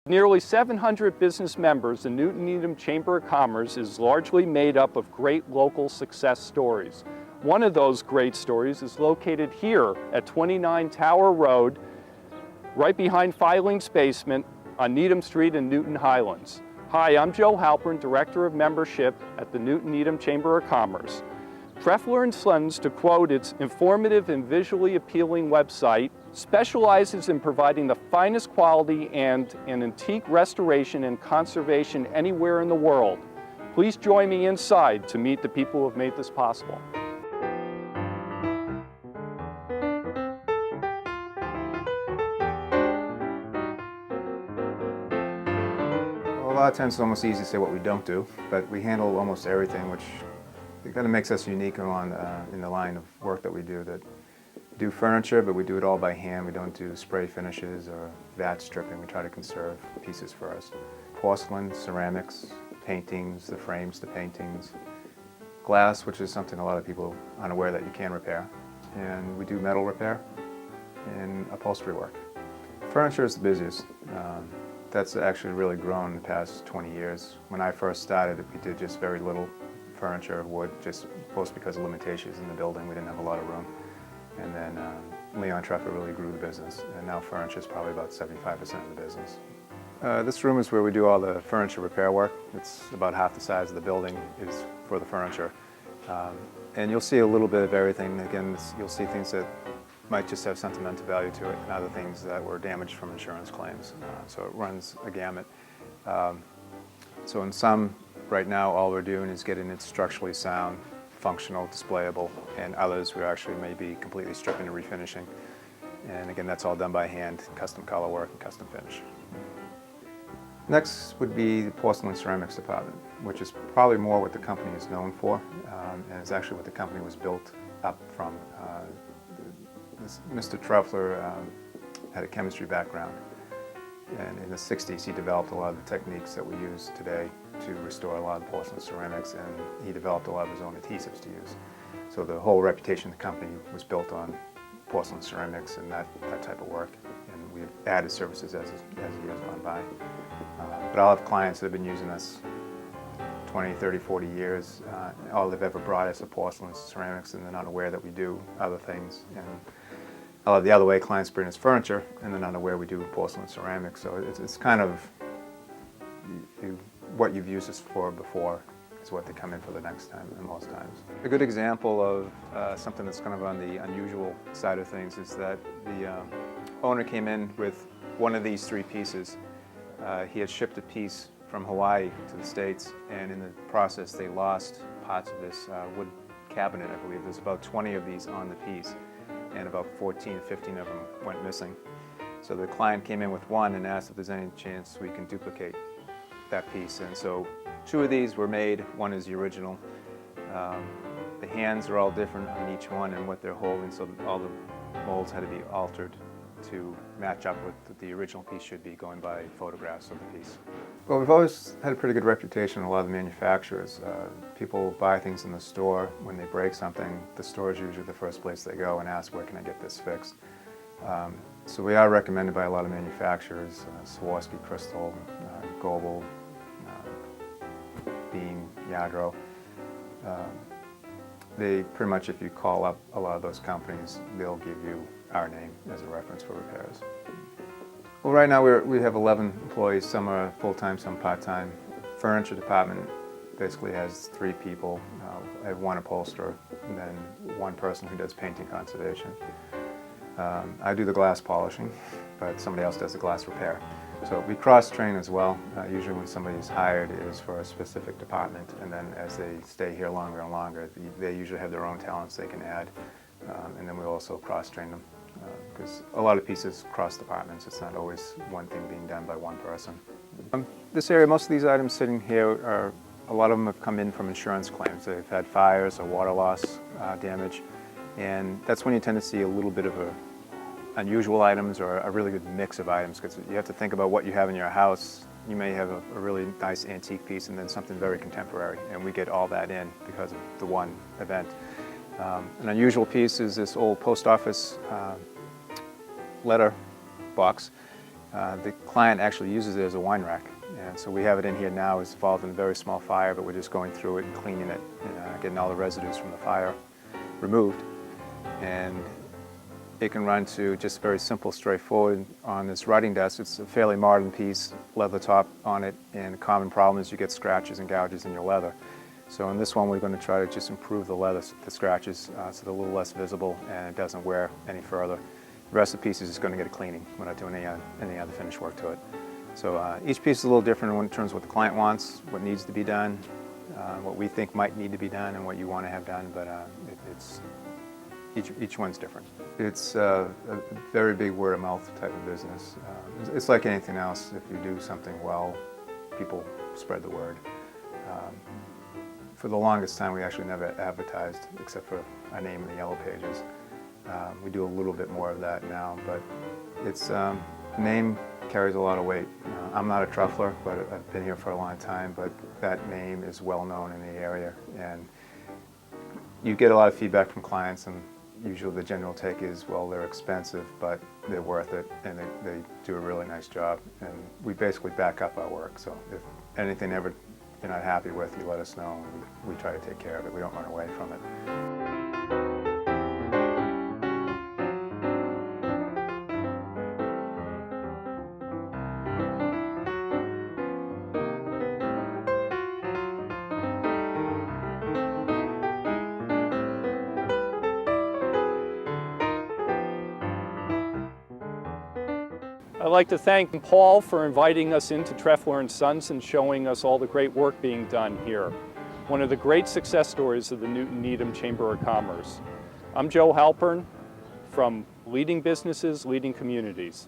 Nearly 700 business members, the Newton-Needham Chamber of Commerce is largely made up of great local success stories. One of those great stories is located here at 29 Tower Road, right behind Filing's Basement on Needham Street in Newton Highlands. Hi, I'm Joe Halpern, Director of Membership at the Newton-Needham Chamber of Commerce. Trefler and Sons, to quote its informative and visually appealing website, specializes in providing the finest quality and an antique restoration and conservation anywhere in the world. Please join me inside to meet the people who have made this possible. Well, a lot of times it's almost easy to say what we don't do, but we handle almost everything, which it kind of makes us unique in the line of work that we do. That we do furniture, but we do it all by hand. We don't do spray finishes or vat stripping. We try to conserve pieces first. Porcelain, ceramics, paintings, the frames, the paintings, glass, which is something a lot of people aren't aware that you can repair. And we do metal repair and upholstery work. Furniture is the busiest. That's actually really grown in the past 20 years. When I first started, we did just very little furniture, wood, just mostly because of limitations in the building. We didn't have a lot of room. And then Leon Trefler really grew the business, and now furniture is probably about 75% of the business. This room is where we do all the furniture repair work. It's about half the size of the building is for the furniture. And you'll see a little bit of everything. Again, you'll see things that might just have sentimental value to it, and other things that were damaged from insurance claims. So it runs a gamut. So in some, right now, all we're doing is getting it structurally sound, functional, displayable, and others we actually may be completely stripping and refinishing. And again, that's all done by hand, custom color work and custom finish. Next would be the porcelain ceramics department, which is probably more what the company is known for, and is actually what the company was built up from. Mr. Trefler had a chemistry background, and in the 60s he developed a lot of the techniques that we use today to restore a lot of porcelain ceramics, and he developed a lot of his own adhesives to use. So the whole reputation of the company was built on porcelain ceramics and that type of work, and we've added services as the years gone by. But I'll have clients that have been using us 20, 30, 40 years. All they've ever brought us are porcelain ceramics, and they're not aware that we do other things. And I'll have the other way, clients bring us furniture, and they're not aware we do porcelain ceramics. So it's kind of what you've used us for before is what they come in for the next time, and most times. A good example of something that's kind of on the unusual side of things is that the owner came in with one of these three pieces. He had shipped a piece from Hawaii to the States, and in the process they lost parts of this wood cabinet, I believe. There's about 20 of these on the piece, and about 14, 15 of them went missing. So the client came in with one and asked if there's any chance we can duplicate that piece. And so two of these were made, one is the original. The hands are all different on each one and what they're holding, so all the molds had to be altered to match up with what the original piece should be, going by photographs of the piece. Well, we've always had a pretty good reputation with a lot of the manufacturers. People buy things in the store. When they break something, the store is usually the first place they go and ask, where can I get this fixed? So we are recommended by a lot of manufacturers, Swarovski, Crystal, Goebel, Beam, Yadro. They pretty much, if you call up a lot of those companies, they'll give you our name as a reference for repairs. Well, right now we have 11 employees. Some are full-time, some part-time. Furniture department basically has 3 people. I have 1 upholsterer and then 1 person who does painting conservation. I do the glass polishing, but somebody else does the glass repair. So we cross-train as well. Usually when somebody is hired, it is for a specific department, and then as they stay here longer and longer, they usually have their own talents they can add, and then we also cross-train them. Because a lot of pieces cross departments. It's not always one thing being done by one person. This area, most of these items sitting here, a lot of them have come in from insurance claims. They've had fires or water loss damage, and that's when you tend to see a little bit of unusual items or a really good mix of items, because you have to think about what you have in your house. You may have a really nice antique piece and then something very contemporary, and we get all that in because of the one event. An unusual piece is this old post office letter box, The client actually uses it as a wine rack. And so we have it in here now. It's involved in a very small fire, but we're just going through it and cleaning it and getting all the residues from the fire removed. And it can run to just very simple, straightforward. On this writing desk, it's a fairly modern piece, leather top on it, and the common problem is you get scratches and gouges in your leather. So in this one, we're going to try to just improve the leather, the scratches, so they're a little less visible and it doesn't wear any further. The rest of the piece is just going to get a cleaning. We're not doing any other finish work to it. So each piece is a little different in terms of what the client wants, what needs to be done, what we think might need to be done, and what you want to have done, but each one's different. It's a very big word-of-mouth type of business. It's like anything else. If you do something well, people spread the word. For the longest time, we actually never advertised except for our name in the yellow pages. We do a little bit more of that now, but it's name carries a lot of weight. I'm not a Trefler, but I've been here for a long time, but that name is well known in the area, and you get a lot of feedback from clients, and usually the general take is, well, they're expensive, but they're worth it, and they do a really nice job, and we basically back up our work. So if anything ever you're not happy with, you let us know, and we try to take care of it. We don't run away from it. I'd like to thank Paul for inviting us into Trefler and Sons and showing us all the great work being done here. One of the great success stories of the Newton-Needham Chamber of Commerce. I'm Joe Halpern from Leading Businesses, Leading Communities.